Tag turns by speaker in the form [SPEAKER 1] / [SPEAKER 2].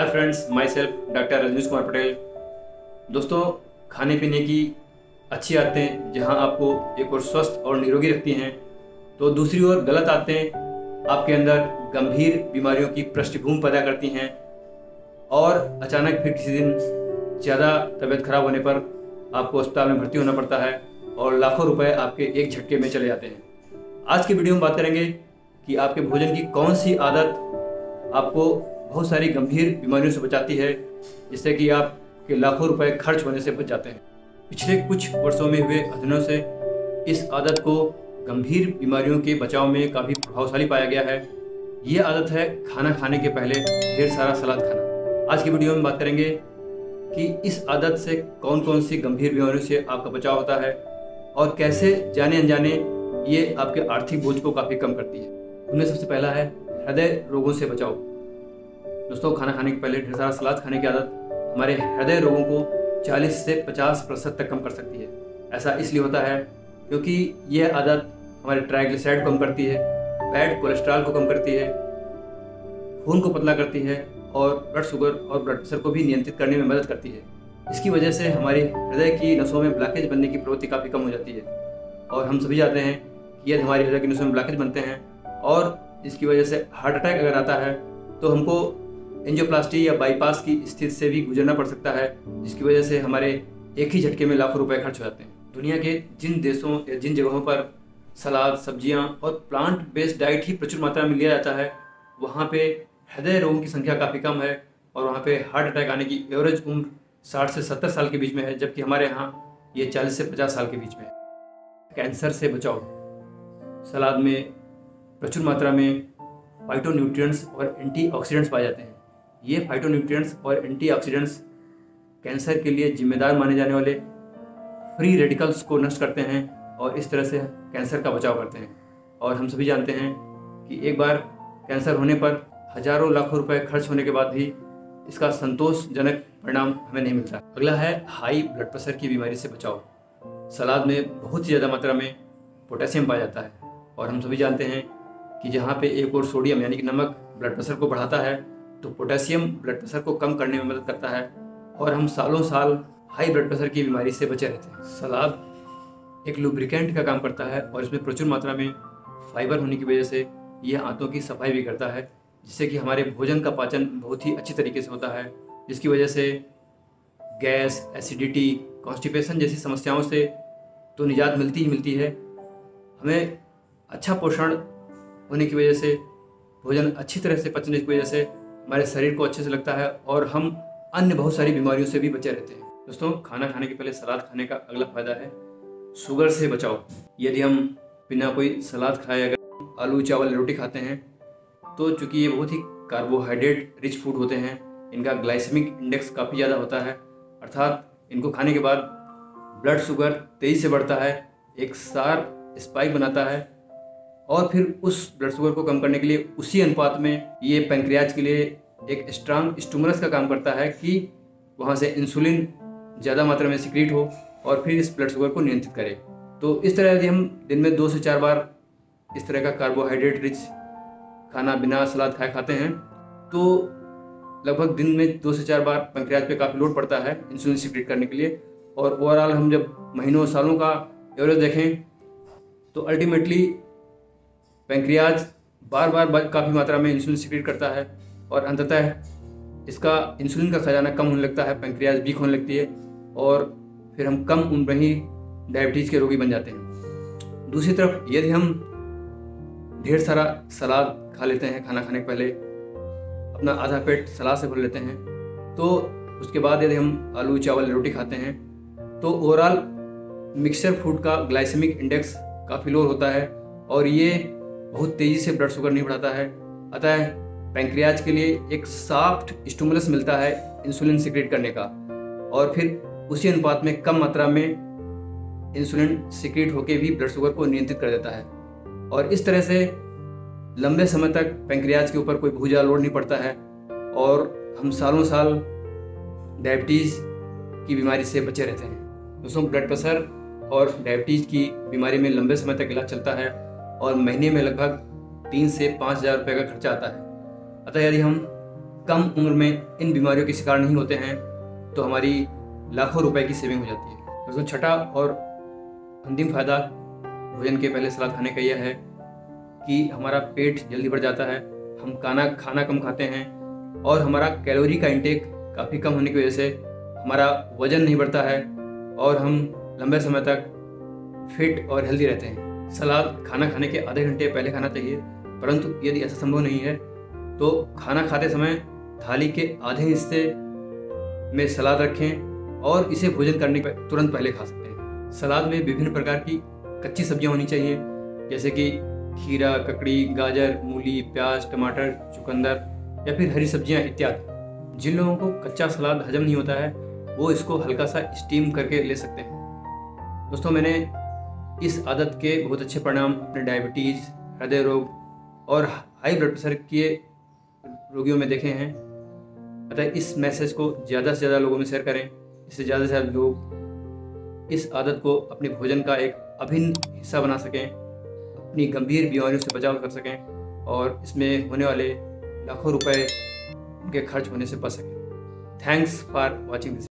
[SPEAKER 1] हाय friends, myself doctor Rajnish Kumar Patel. दोस्तों, खाने पीने की अच्छी आदतें जहां आपको एक और स्वस्थ और निरोगी रखती हैं, तो दूसरी ओर गलत आदतें आपके अंदर गंभीर बीमारियों की पृष्ठभूमि पैदा करती हैं और अचानक फिर किसी दिन ज़्यादा तबीयत खराब होने पर आपको अस्पताल में भर्ती होना पड़ता है और लाखों रुपए आपके एक झटके में चले जाते हैं। आज की वीडियो में बात करेंगे कि आपके भोजन की कौन सी आदत आपको बहुत सारी गंभीर बीमारियों से बचाती है, जिससे कि आपके लाखों रुपए खर्च होने से बच जाते हैं। पिछले कुछ वर्षों में हुए अध्ययनों से इस आदत को गंभीर बीमारियों के बचाव में काफ़ी प्रभावशाली पाया गया है। ये आदत है खाना खाने के पहले ढेर सारा सलाद खाना। आज की वीडियो में बात करेंगे कि इस आदत से कौन कौन सी गंभीर बीमारियों से आपका बचाव होता है और कैसे जाने अनजाने ये आपके आर्थिक बोझ को काफ़ी कम करती है। उनमें सबसे पहला है हृदय रोगों से बचाव। दोस्तों, खाना खाने के पहले ढेर सारा सलाद खाने की आदत हमारे हृदय रोगों को 40 से 50% तक कम कर सकती है। ऐसा इसलिए होता है क्योंकि यह आदत हमारे ट्राइग्लिसराइड को कम करती है, बैड कोलेस्ट्रॉल को कम करती है, खून को पतला करती है और ब्लड शुगर और ब्लड प्रेशर को भी नियंत्रित करने में मदद करती है। इसकी वजह से हमारे हृदय की नसों में ब्लॉकेज बनने की प्रवृत्ति काफ़ी कम हो जाती है और हम सभी जानते हैं कि यदि हमारी हृदय की नसों में ब्लॉकेज बनते हैं और इसकी वजह से हार्ट अटैक अगर आता है तो हमको एंजियोप्लास्टी या बाईपास की स्थिति से भी गुजरना पड़ सकता है, जिसकी वजह से हमारे एक ही झटके में लाखों रुपए खर्च हो जाते हैं। दुनिया के जिन देशों या जिन जगहों पर सलाद, सब्जियां और प्लांट बेस्ड डाइट ही प्रचुर मात्रा में लिया जाता है, वहाँ पे हृदय रोगों की संख्या काफ़ी कम है और वहाँ पे हार्ट अटैक आने की एवरेज उम्र 60 से 70 साल के बीच में है, जबकि हमारे यहाँ ये 40 से 50 साल के बीच में है। कैंसर से बचाओ। सलाद में प्रचुर मात्रा में फाइटोन्यूट्रिएंट्स और एंटीऑक्सीडेंट्स पाए जाते हैं। ये फाइटोन्यूट्रिएंट्स और एंटीऑक्सीडेंट्स कैंसर के लिए जिम्मेदार माने जाने वाले फ्री रेडिकल्स को नष्ट करते हैं और इस तरह से कैंसर का बचाव करते हैं। और हम सभी जानते हैं कि एक बार कैंसर होने पर हजारों लाखों रुपए खर्च होने के बाद भी इसका संतोषजनक परिणाम हमें नहीं मिलता। अगला है हाई ब्लड प्रेशर की बीमारी से बचाव। सलाद में बहुत ही ज़्यादा मात्रा में पोटेशियम पाया जाता है और हम सभी जानते हैं कि जहाँ पे एक और सोडियम यानी कि नमक ब्लड प्रेशर को बढ़ाता है, तो पोटेशियम ब्लड प्रेशर को कम करने में मदद करता है और हम सालों साल हाई ब्लड प्रेशर की बीमारी से बचे रहते हैं। सलाद एक लुब्रिकेंट का काम करता है और इसमें प्रचुर मात्रा में फाइबर होने की वजह से यह आंतों की सफाई भी करता है, जिससे कि हमारे भोजन का पाचन बहुत ही अच्छी तरीके से होता है, जिसकी वजह से गैस, एसिडिटी, कॉन्स्टिपेशन जैसी समस्याओं से तो निजात मिलती ही मिलती है। हमें अच्छा पोषण होने की वजह से, भोजन अच्छी तरह से पचने की वजह से हमारे शरीर को अच्छे से लगता है और हम अन्य बहुत सारी बीमारियों से भी बचे रहते हैं। दोस्तों, खाना खाने के पहले सलाद खाने का अगला फायदा है शुगर से बचाओ। यदि हम बिना कोई सलाद खाए अगर आलू, चावल, रोटी खाते हैं तो चूँकि ये बहुत ही कार्बोहाइड्रेट रिच फूड होते हैं, इनका ग्लाइसेमिक इंडेक्स काफ़ी ज़्यादा होता है, अर्थात इनको खाने के बाद ब्लड शुगर तेज़ी से बढ़ता है, एक शार्प स्पाइक बनाता है और फिर उस ब्लड शुगर को कम करने के लिए उसी अनुपात में ये पैंक्रियाज के लिए एक स्ट्रांग स्टिमुलस का काम करता है कि वहाँ से इंसुलिन ज़्यादा मात्रा में सिक्रीट हो और फिर इस ब्लड शुगर को नियंत्रित करे। तो इस तरह यदि हम दिन में 2 से 4 बार इस तरह का कार्बोहाइड्रेट रिच खाना बिना सलाद खाए खाते हैं तो लगभग दिन में 2 से 4 बार पैंक्रियाज पे काफ़ी लोड पड़ता है इंसुलिन सिक्रीट करने के लिए। और ओवरऑल हम जब महीनों सालों का एवरेज देखें तो अल्टीमेटली पैंक्रियाज बार बार काफ़ी मात्रा में इंसुलिन सिक्रीट करता है और अंततः इसका इंसुलिन का खजाना कम होने लगता है, पैंक्रियाज वीक होने लगती है और फिर हम कम उम्र में ही डायबिटीज़ के रोगी बन जाते हैं। दूसरी तरफ यदि हम ढेर सारा सलाद खा लेते हैं, खाना खाने के पहले अपना आधा पेट सलाद से भर लेते हैं, तो उसके बाद यदि हम आलू, चावल, रोटी खाते हैं तो ओवरऑल मिक्सचर फूड का ग्लाइसेमिक इंडेक्स काफ़ी लो होता है और ये बहुत तेज़ी से ब्लड शुगर नहीं बढ़ाता है। अतः पैंक्रियाज के लिए एक सॉफ्ट स्टिमुलस मिलता है इंसुलिन सिक्रेट करने का और फिर उसी अनुपात में कम मात्रा में इंसुलिन सिक्रेट होकर भी ब्लड शुगर को नियंत्रित कर देता है और इस तरह से लंबे समय तक पैंक्रियाज के ऊपर कोई भूजा लोड नहीं पड़ता है और हम सालों साल डायबिटीज़ की बीमारी से बचे रहते हैं। दोस्तों, ब्लड प्रेशर और डायबिटीज़ की बीमारी में लंबे समय तक इलाज चलता है और महीने में लगभग 3 से 5 हज़ार रुपये का खर्चा आता है। अतः यदि हम कम उम्र में इन बीमारियों के शिकार नहीं होते हैं तो हमारी लाखों रुपए की सेविंग हो जाती है। दोस्तों, छठा और अंतिम फायदा भोजन के पहले सलाद खाने का यह है कि हमारा पेट जल्दी भर जाता है, हम खाना कम खाते हैं और हमारा कैलोरी का इंटेक काफ़ी कम होने की वजह से हमारा वजन नहीं बढ़ता है और हम लंबे समय तक फिट और हेल्दी रहते हैं। सलाद खाना खाने के आधे घंटे पहले खाना चाहिए, परंतु यदि ऐसा संभव नहीं है तो खाना खाते समय थाली के आधे हिस्से में सलाद रखें और इसे भोजन करने के तुरंत पहले खा सकते हैं। सलाद में विभिन्न प्रकार की कच्ची सब्जियां होनी चाहिए, जैसे कि खीरा, ककड़ी, गाजर, मूली, प्याज, टमाटर, चुकंदर या फिर हरी सब्जियां इत्यादि। जिन लोगों को कच्चा सलाद हजम नहीं होता है वो इसको हल्का सा स्टीम करके ले सकते हैं। दोस्तों, मैंने इस आदत के बहुत अच्छे परिणाम अपने डायबिटीज़, हृदय रोग और हाई ब्लड प्रेशर के रोगियों में देखे हैं। अतः इस मैसेज को ज़्यादा से ज़्यादा लोगों में शेयर करें, जिससे ज़्यादा से ज़्यादा लोग इस आदत को अपने भोजन का एक अभिन्न हिस्सा बना सकें, अपनी गंभीर बीमारियों से बचाव कर सकें और इसमें होने वाले लाखों रुपए उनके खर्च होने से बच सकें। Thanks for watching this.